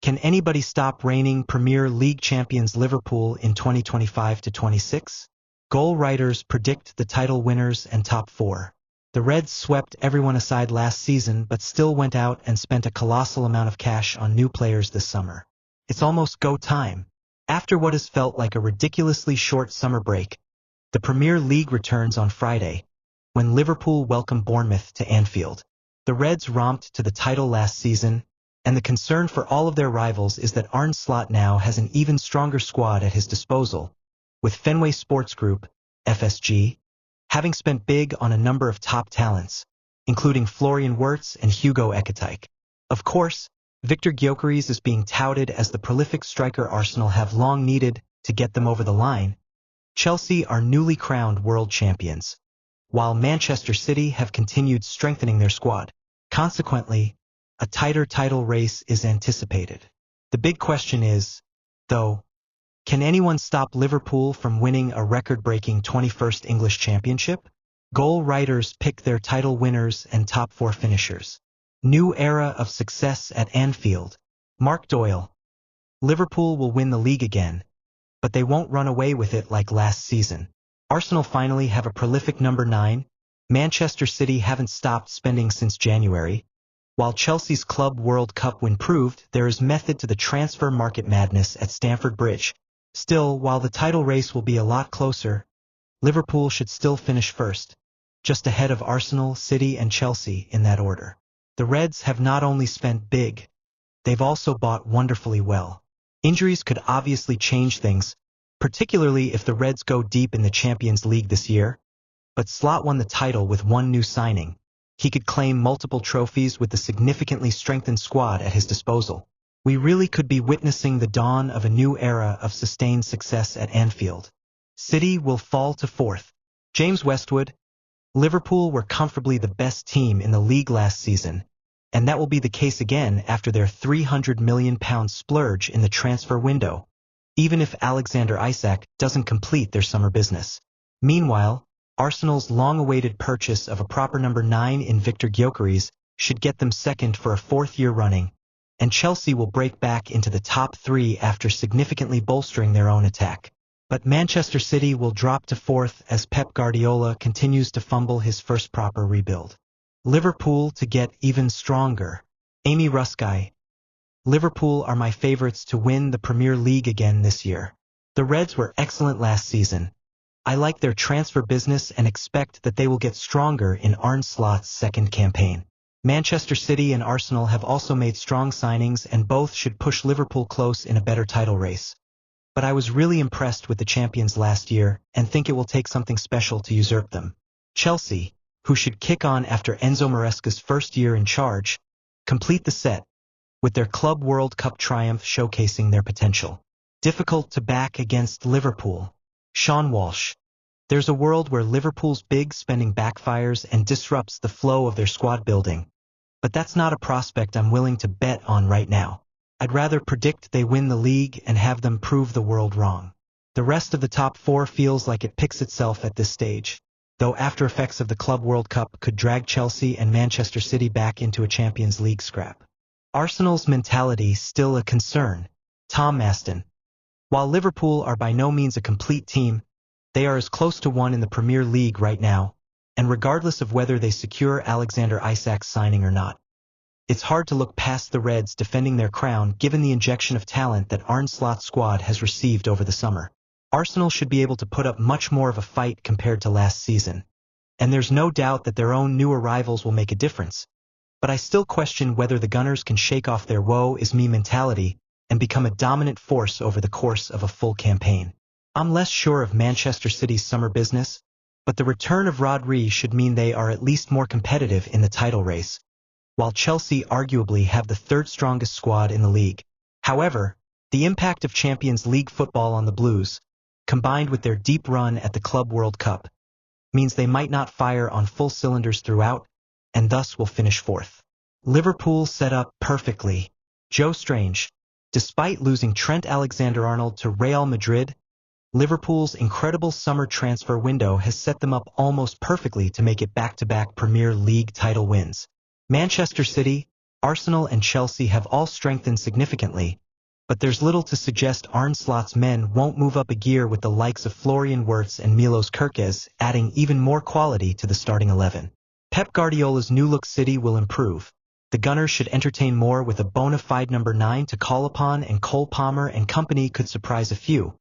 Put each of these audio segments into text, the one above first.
Can anybody stop reigning Premier League champions Liverpool in 2025-26? Goal writers predict the title winners and top four. The Reds swept everyone aside last season but still went out and spent a colossal amount of cash on new players this summer. It's almost go time. After what has felt like a ridiculously short summer break, the Premier League returns on Friday, when Liverpool welcome Bournemouth to Anfield. The Reds romped to the title last season, and the concern for all of their rivals is that Arne Slot now has an even stronger squad at his disposal, with Fenway Sports Group, FSG, having spent big on a number of top talents, including Florian Wirtz and Hugo Ekitike. Of course, Victor Gyökeres is being touted as the prolific striker Arsenal have long needed to get them over the line. Chelsea are newly crowned world champions, while Manchester City have continued strengthening their squad. Consequently, a tighter title race is anticipated. The big question is, though, can anyone stop Liverpool from winning a record-breaking 21st English Championship? Goal writers pick their title winners and top four finishers. New era of success at Anfield. Mark Doyle. Liverpool will win the league again, but they won't run away with it like last season. Arsenal finally have a prolific number 9. Manchester City haven't stopped spending since January, while Chelsea's Club World Cup win proved there is method to the transfer market madness at Stamford Bridge. Still, while the title race will be a lot closer, Liverpool should still finish first, just ahead of Arsenal, City and Chelsea in that order. The Reds have not only spent big, they've also bought wonderfully well. Injuries could obviously change things, particularly if the Reds go deep in the Champions League this year, but Slot won the title with one new signing. He could claim multiple trophies with the significantly strengthened squad at his disposal. We really could be witnessing the dawn of a new era of sustained success at Anfield. City will fall to 4th. James Westwood. Liverpool were comfortably the best team in the league last season, and that will be the case again after their £300 million splurge in the transfer window, even if Alexander Isak doesn't complete their summer business. Meanwhile, Arsenal's long-awaited purchase of a proper number 9 in Victor Gyökeres should get them second for a 4th year running, and Chelsea will break back into the top 3 after significantly bolstering their own attack. But Manchester City will drop to 4th as Pep Guardiola continues to fumble his first proper rebuild. Liverpool to get even stronger. Amy Ruskay. Liverpool are my favorites to win the Premier League again this year. The Reds were excellent last season. I like their transfer business and expect that they will get stronger in Arne Slot's second campaign. Manchester City and Arsenal have also made strong signings and both should push Liverpool close in a better title race. But I was really impressed with the champions last year and think it will take something special to usurp them. Chelsea, who should kick on after Enzo Maresca's first year in charge, complete the set, with their Club World Cup triumph showcasing their potential. Difficult to back against Liverpool. Sean Walsh. There's a world where Liverpool's big spending backfires and disrupts the flow of their squad building, but that's not a prospect I'm willing to bet on right now. I'd rather predict they win the league and have them prove the world wrong. The rest of the top 4 feels like it picks itself at this stage, though after effects of the Club World Cup could drag Chelsea and Manchester City back into a Champions League scrap. Arsenal's mentality still a concern. Tom Maston. While Liverpool are by no means a complete team, they are as close to one in the Premier League right now, and regardless of whether they secure Alexander Isak's signing or not, it's hard to look past the Reds defending their crown given the injection of talent that Arne Slot's squad has received over the summer. Arsenal should be able to put up much more of a fight compared to last season, and there's no doubt that their own new arrivals will make a difference. But I still question whether the Gunners can shake off their woe is me mentality and become a dominant force over the course of a full campaign. I'm less sure of Manchester City's summer business, but the return of Rodri should mean they are at least more competitive in the title race, while Chelsea arguably have the 3rd strongest squad in the league. However, the impact of Champions League football on the Blues, combined with their deep run at the Club World Cup, means they might not fire on full cylinders throughout, and thus will finish 4th. Liverpool set up perfectly. Joe Strange. Despite losing Trent Alexander-Arnold to Real Madrid, Liverpool's incredible summer transfer window has set them up almost perfectly to make it back-to-back Premier League title wins. Manchester City, Arsenal and Chelsea have all strengthened significantly, but there's little to suggest Arne Slot's men won't move up a gear with the likes of Florian Wirtz and Milos Kerkez adding even more quality to the starting 11. Pep Guardiola's new-look City will improve. The Gunners should entertain more with a bona fide number 9 to call upon, and Cole Palmer and company could surprise a few.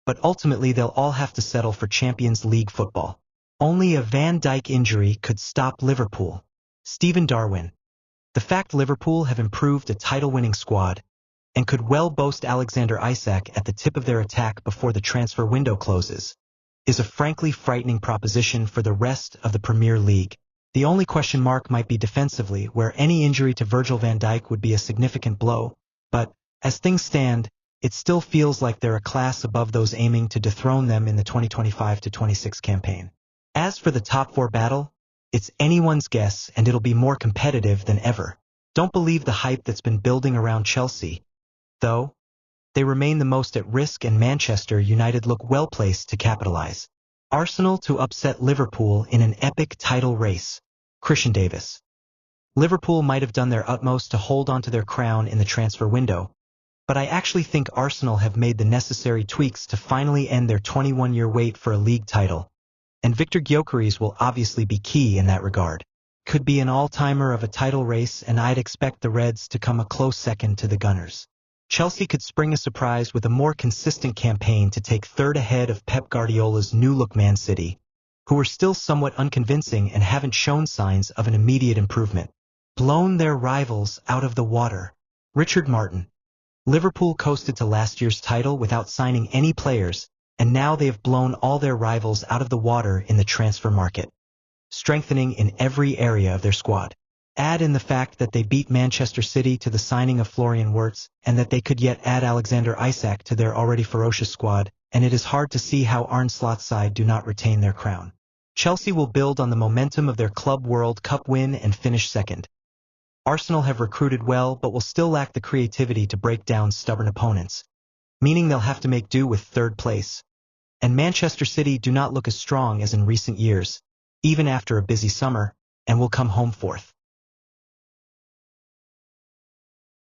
But ultimately they'll all have to settle for Champions League football. Only a Van Dijk injury could stop Liverpool. Stephen Darwin. The fact Liverpool have improved a title-winning squad and could well boast Alexander Isak at the tip of their attack before the transfer window closes is a frankly frightening proposition for the rest of the Premier League. The only question mark might be defensively, where any injury to Virgil van Dijk would be a significant blow, but as things stand, it still feels like they're a class above those aiming to dethrone them in the 2025-26 campaign. As for the top 4 battle, it's anyone's guess, and it'll be more competitive than ever. Don't believe the hype that's been building around Chelsea, though. They remain the most at risk, and Manchester United look well placed to capitalize. Arsenal to upset Liverpool in an epic title race. Christian Davis. Liverpool might have done their utmost to hold on to their crown in the transfer window, but I actually think Arsenal have made the necessary tweaks to finally end their 21-year wait for a league title, and Victor Gyökeres will obviously be key in that regard. Could be an all-timer of a title race, and I'd expect the Reds to come a close second to the Gunners. Chelsea could spring a surprise with a more consistent campaign to take third ahead of Pep Guardiola's new-look Man City, who are still somewhat unconvincing and haven't shown signs of an immediate improvement. Blown their rivals out of the water. Richard Martin. Liverpool coasted to last year's title without signing any players, and now they have blown all their rivals out of the water in the transfer market, strengthening in every area of their squad. Add in the fact that they beat Manchester City to the signing of Florian Wirtz, and that they could yet add Alexander Isak to their already ferocious squad, and it is hard to see how Arne Slot's side do not retain their crown. Chelsea will build on the momentum of their Club World Cup win and finish second. Arsenal have recruited well, but will still lack the creativity to break down stubborn opponents, meaning they'll have to make do with third place. And Manchester City do not look as strong as in recent years, even after a busy summer, and will come home fourth.